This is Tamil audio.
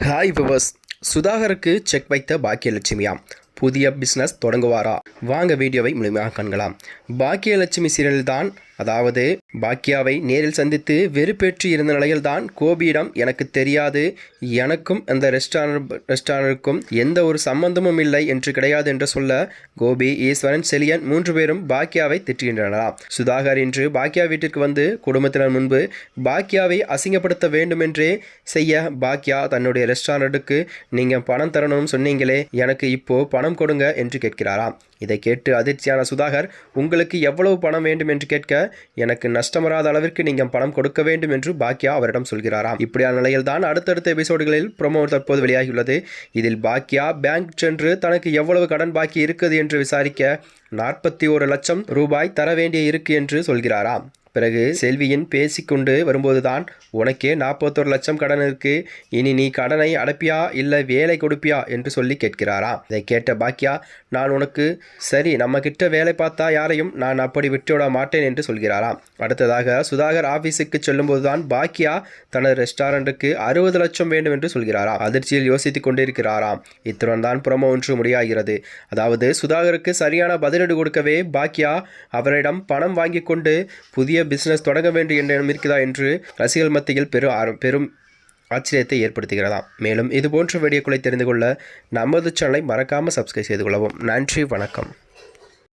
Hi viewers. சுதாகருக்கு செக் வைத்த பாக்கியலட்சுமியாம் புதிய பிஸ்னஸ் தொடங்குவாரா? வாங்க வீடியோவை முழுமையாக காண்கலாம். பாக்கியலட்சுமி சீரியல்தான், அதாவது பாக்கியாவை நேரில் சந்தித்து வெறுப்பேற்றி இருந்த நிலையில்தான் கோபியிடம் எனக்கு தெரியாது, எனக்கும் அந்த ரெஸ்டாரண்ட்டுக்கும் எந்த ஒரு சம்பந்தமும் இல்லை என்று கிடையாது என்று சொல்ல கோபி, ஈஸ்வரன், செலியன் 3 பேரும் பாக்கியாவை திட்டுகின்றனர். சுதாகர் இன்று பாக்கியா வீட்டிற்கு வந்து குடும்பத்தினர் முன்பு பாக்கியாவை அசிங்கப்படுத்த வேண்டுமென்றே செய்ய பாக்கியா தன்னுடைய ரெஸ்டாரண்ட்டுக்கு நீங்கள் பணம் தரணும்னு சொன்னீங்களே, எனக்கு இப்போ பணம் கொடுங்க என்று கேட்கிறாராம். இதை கேட்டு அதிர்ச்சியான சுதாகர், உங்களுக்கு எவ்வளவு பணம் வேண்டும் என்று கேட்க, எனக்கு நஷ்டம் வராத அளவிற்கு நீங்கள் பணம் கொடுக்க வேண்டும் என்று பாக்கியா அவரிடம் சொல்கிறாராம். இப்படியான நிலையில் தான் அடுத்தடுத்த எபிசோடுகளில் ப்ரோமோ தற்போது வெளியாகியுள்ளது. இதில் பாக்கியா பேங்க் சென்று தனக்கு எவ்வளவு கடன் பாக்கி இருக்குது என்று விசாரிக்க 41 லட்சம் ரூபாய் தர வேண்டிய இருக்கு என்று சொல்கிறாராம். பிறகு செல்வியின் பேசிக்கொண்டு வரும்போதுதான், உனக்கே 41 லட்சம் கடன் இருக்கு, இனி நீ கடனை அடைப்பியா இல்லை வேலை கொடுப்பியா என்று சொல்லி கேட்கிறாராம். இதை கேட்ட பாக்கியா, நான் உனக்கு சரி, நம்ம கிட்ட வேலை பார்த்தா யாரையும் நான் அப்படி விட்டுவிட மாட்டேன் என்று சொல்கிறாராம். அடுத்ததாக சுதாகர் ஆபீஸுக்கு செல்லும்போதுதான் பாக்கியா தனது ரெஸ்டாரண்ட்டுக்கு 60 லட்சம் வேண்டும் என்று சொல்கிறாராம். அதிர்ச்சியில் யோசித்துக் கொண்டிருக்கிறாராம். இத்துடன் தான் ப்ரோமோ ஒன்று முடியாகிறது. அதாவது சுதாகருக்கு சரியான பதிலடி கொடுக்கவே பாக்கியா அவரிடம் பணம் வாங்கி கொண்டு புதிய பிசினஸ் தொடங்க வேண்டும் என்ற எண்ணம் இருக்கிறதா என்று ரசிகர்கள் மத்தியில் பெரும் ஆச்சரியத்தை ஏற்படுத்துகிறதாம். மேலும் இதுபோன்ற வீடியோக்களை தெரிந்து கொள்ள நமது சேனலை மறக்காமல் சப்ஸ்கிரைப் செய்து கொள்ளவும். நன்றி, வணக்கம்.